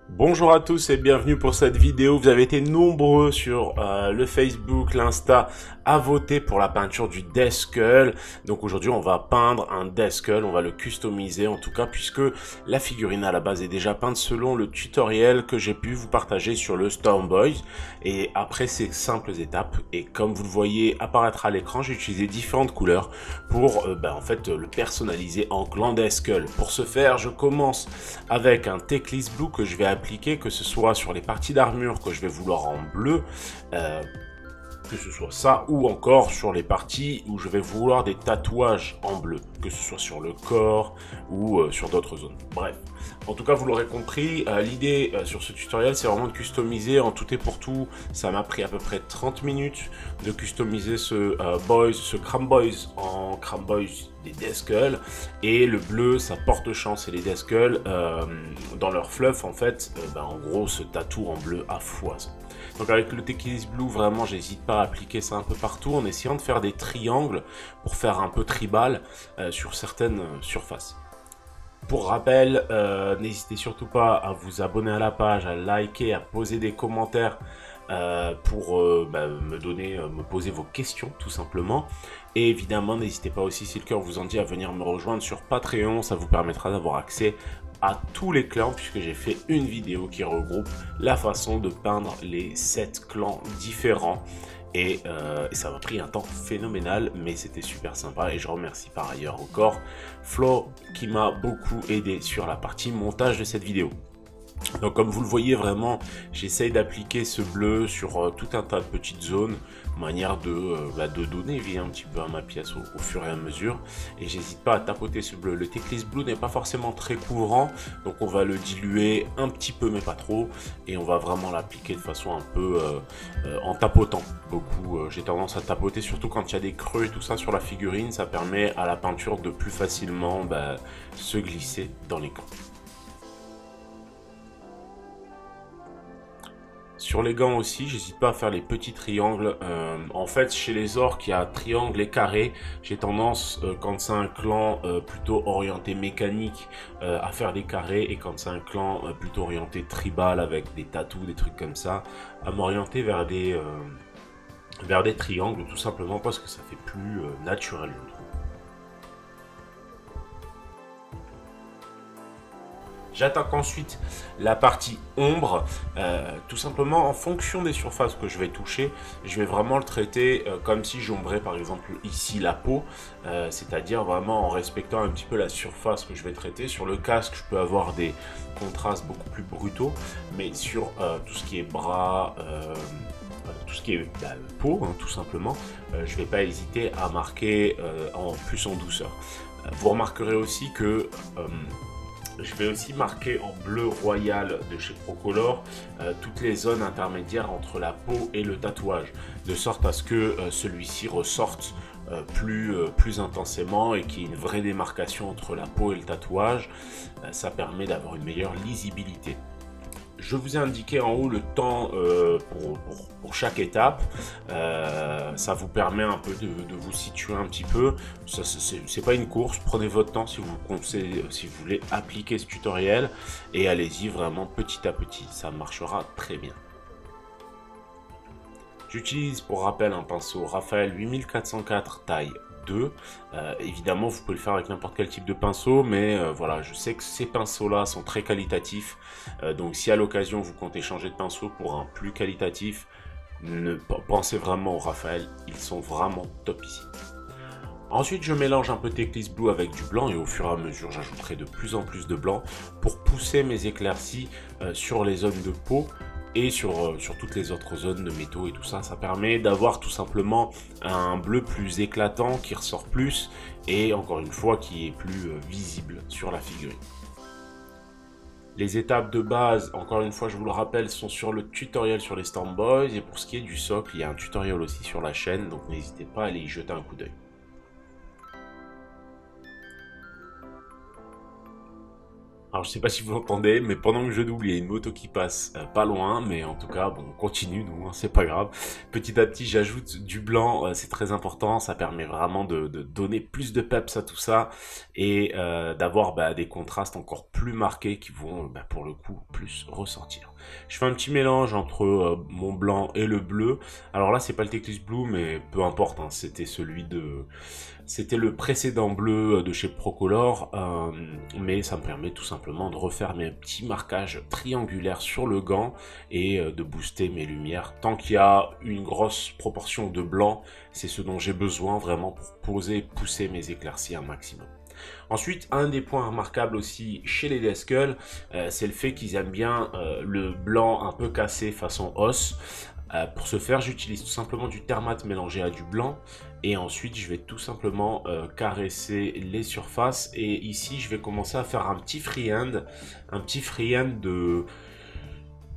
Bonjour à tous et bienvenue pour cette vidéo. Vous avez été nombreux sur le Facebook, l'Insta à voter pour la peinture du Death Skull. Donc aujourd'hui on va peindre un Death Skull, on va le customiser en tout cas puisque la figurine à la base est déjà peinte selon le tutoriel que j'ai pu vous partager sur le Stormboy. Et après ces simples étapes, et comme vous le voyez apparaître à l'écran, j'ai utilisé différentes couleurs pour en fait le personnaliser en clan Death Skull. Pour ce faire, je commence avec un Teclis Blue que je vais appliquer, que ce soit sur les parties d'armure que je vais vouloir en bleu, que ce soit ça, ou encore sur les parties où je vais vouloir des tatouages en bleu, que ce soit sur le corps ou sur d'autres zones. Bref, en tout cas vous l'aurez compris, l'idée sur ce tutoriel c'est vraiment de customiser en tout et pour tout. Ça m'a pris à peu près 30 minutes de customiser ce Cram Boys en Cram Boys des Death Skull, et le bleu ça porte chance, et les Death Skull dans leur fluff en fait en gros se tatouent en bleu à foison. Donc avec le Teclis Blue, vraiment, j'hésite pas à appliquer ça un peu partout en essayant de faire des triangles pour faire un peu tribal sur certaines surfaces. Pour rappel, n'hésitez surtout pas à vous abonner à la page, à liker, à poser des commentaires pour me poser vos questions tout simplement. Et évidemment, n'hésitez pas aussi, si le cœur vous en dit, à venir me rejoindre sur Patreon. Ça vous permettra d'avoir accès à tous les clans, puisque j'ai fait une vidéo qui regroupe la façon de peindre les 7 clans différents. Et ça m'a pris un temps phénoménal, mais c'était super sympa. Et je remercie par ailleurs encore Flo qui m'a beaucoup aidé sur la partie montage de cette vidéo. Donc comme vous le voyez vraiment, j'essaye d'appliquer ce bleu sur tout un tas de petites zones, manière de donner vie un petit peu à ma pièce au fur et à mesure. Et j'hésite pas à tapoter ce bleu. Le Teclis Blue n'est pas forcément très couvrant, donc on va le diluer un petit peu mais pas trop. Et on va vraiment l'appliquer de façon un peu en tapotant beaucoup. J'ai tendance à tapoter surtout quand il y a des creux et tout ça sur la figurine. Ça permet à la peinture de plus facilement se glisser dans les creux. Sur les gants aussi, j'hésite pas à faire les petits triangles. En fait, chez les orques, il y a triangle et carré. J'ai tendance, quand c'est un clan plutôt orienté mécanique, à faire des carrés. Et quand c'est un clan plutôt orienté tribal avec des tatous, des trucs comme ça, à m'orienter vers des triangles, tout simplement parce que ça fait plus naturel, je trouve. J'attaque ensuite la partie ombre, tout simplement en fonction des surfaces que je vais toucher. Je vais vraiment le traiter comme si j'ombrais par exemple ici la peau, c'est-à-dire vraiment en respectant un petit peu la surface que je vais traiter. Sur le casque, je peux avoir des contrastes beaucoup plus brutaux, mais sur tout ce qui est bras, tout ce qui est peau, hein, tout simplement, je ne vais pas hésiter à marquer plus en douceur. Vous remarquerez aussi que je vais aussi marquer en bleu royal de chez Procolor toutes les zones intermédiaires entre la peau et le tatouage, de sorte à ce que celui-ci ressorte plus intensément et qu'il y ait une vraie démarcation entre la peau et le tatouage. Ça permet d'avoir une meilleure lisibilité. Je vous ai indiqué en haut le temps pour chaque étape. Ça vous permet un peu de vous situer un petit peu. C'est pas une course, prenez votre temps si vous voulez appliquer ce tutoriel. Et allez-y vraiment petit à petit, ça marchera très bien. J'utilise pour rappel un pinceau Raphaël 8404 taille 2. Évidemment, vous pouvez le faire avec n'importe quel type de pinceau, mais voilà, je sais que ces pinceaux-là sont très qualitatifs. Donc, si à l'occasion vous comptez changer de pinceau pour un plus qualitatif, pensez vraiment au Raphaël, ils sont vraiment top ici. Ensuite, je mélange un peu Teclis Blue avec du blanc et au fur et à mesure, j'ajouterai de plus en plus de blanc pour pousser mes éclaircies sur les zones de peau et sur toutes les autres zones de métaux et tout ça. Ça permet d'avoir tout simplement un bleu plus éclatant qui ressort plus et encore une fois qui est plus visible sur la figurine. Les étapes de base, encore une fois je vous le rappelle, sont sur le tutoriel sur les Stormboys, et pour ce qui est du socle, il y a un tutoriel aussi sur la chaîne, donc n'hésitez pas à aller y jeter un coup d'œil. Alors je sais pas si vous l'entendez, mais pendant que je double, il y a une moto qui passe pas loin, mais en tout cas, bon, on continue, nous, hein, c'est pas grave. Petit à petit, j'ajoute du blanc, c'est très important, ça permet vraiment de donner plus de peps à tout ça et d'avoir des contrastes encore plus marqués qui vont, pour le coup, plus ressortir. Je fais un petit mélange entre mon blanc et le bleu. Alors là, c'est pas le Teclis Blue, mais peu importe, hein, c'était le précédent bleu de chez Procolor, mais ça me permet tout simplement de refaire mes petits marquages triangulaires sur le gant et de booster mes lumières. Tant qu'il y a une grosse proportion de blanc, c'est ce dont j'ai besoin vraiment pour poser et pousser mes éclaircies un maximum. Ensuite, un des points remarquables aussi chez les Deskull, c'est le fait qu'ils aiment bien le blanc un peu cassé façon os. Pour ce faire, j'utilise tout simplement du Thermat mélangé à du blanc et ensuite je vais tout simplement caresser les surfaces et ici je vais commencer à faire un petit freehand de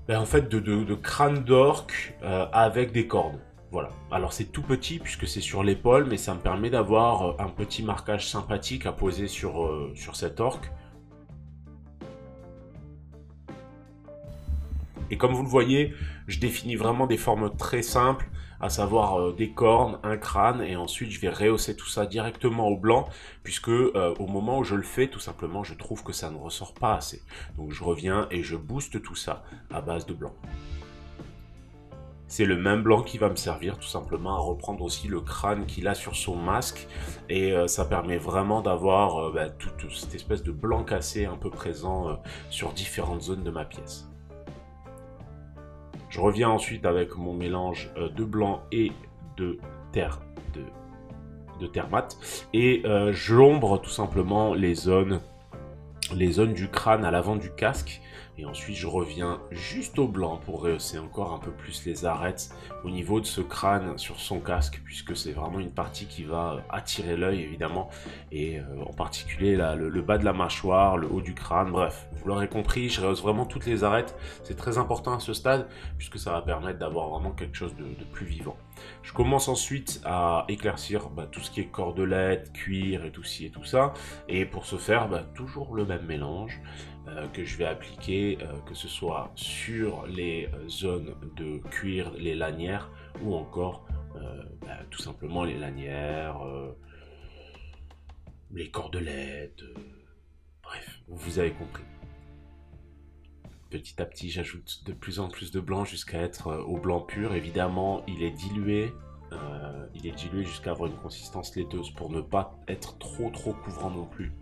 en fait de crâne d'orque avec des cordes. Voilà, alors c'est tout petit puisque c'est sur l'épaule, mais ça me permet d'avoir un petit marquage sympathique à poser sur cet orque. Et comme vous le voyez, je définis vraiment des formes très simples, à savoir des cornes, un crâne, et ensuite je vais rehausser tout ça directement au blanc, puisque au moment où je le fais, tout simplement, je trouve que ça ne ressort pas assez. Donc je reviens et je booste tout ça à base de blanc. C'est le même blanc qui va me servir tout simplement à reprendre aussi le crâne qu'il a sur son masque, et ça permet vraiment d'avoir toute cette espèce de blanc cassé un peu présent sur différentes zones de ma pièce. Je reviens ensuite avec mon mélange de blanc et de Thermat et j'ombre tout simplement les zones du crâne à l'avant du casque. Et ensuite, je reviens juste au blanc pour rehausser encore un peu plus les arêtes au niveau de ce crâne sur son casque, puisque c'est vraiment une partie qui va attirer l'œil, évidemment, et en particulier là, le bas de la mâchoire, le haut du crâne, bref. Vous l'aurez compris, je rehausse vraiment toutes les arêtes. C'est très important à ce stade, puisque ça va permettre d'avoir vraiment quelque chose de plus vivant. Je commence ensuite à éclaircir tout ce qui est cordelette, cuir et tout ci et tout ça. Et pour ce faire, toujours le même mélange que je vais appliquer, que ce soit sur les zones de cuir, les lanières, ou encore tout simplement les lanières, les cordelettes, bref, vous avez compris. Petit à petit, j'ajoute de plus en plus de blanc jusqu'à être au blanc pur. Évidemment, il est dilué jusqu'à avoir une consistance laiteuse pour ne pas être trop couvrant non plus.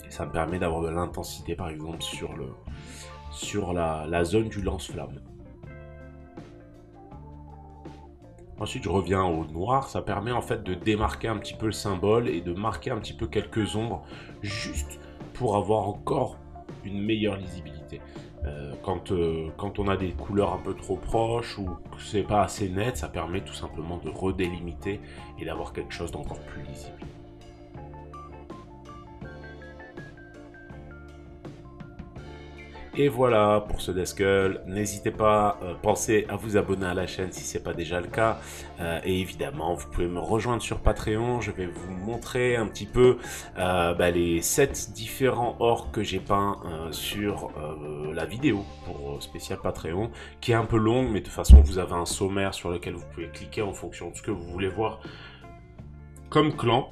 Et ça me permet d'avoir de l'intensité, par exemple, sur la zone du lance-flamme. Ensuite, je reviens au noir. Ça permet en fait de démarquer un petit peu le symbole et de marquer un petit peu quelques ombres, juste pour avoir encore une meilleure lisibilité. Quand on a des couleurs un peu trop proches ou que c'est pas assez net, ça permet tout simplement de redélimiter et d'avoir quelque chose d'encore plus lisible. Et voilà pour ce Deskull. N'hésitez pas, pensez à vous abonner à la chaîne si ce n'est pas déjà le cas. Et évidemment, vous pouvez me rejoindre sur Patreon. Je vais vous montrer un petit peu les 7 différents orques que j'ai peints sur la vidéo pour spécial Patreon, qui est un peu longue, mais de toute façon, vous avez un sommaire sur lequel vous pouvez cliquer en fonction de ce que vous voulez voir comme clan.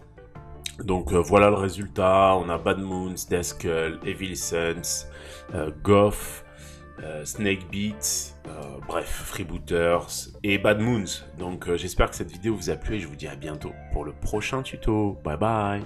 Donc voilà le résultat, on a Bad Moons, Deskull, Evil Sons, Goff, Snakebeat, bref, Freebooters et Bad Moons. Donc j'espère que cette vidéo vous a plu et je vous dis à bientôt pour le prochain tuto. Bye bye.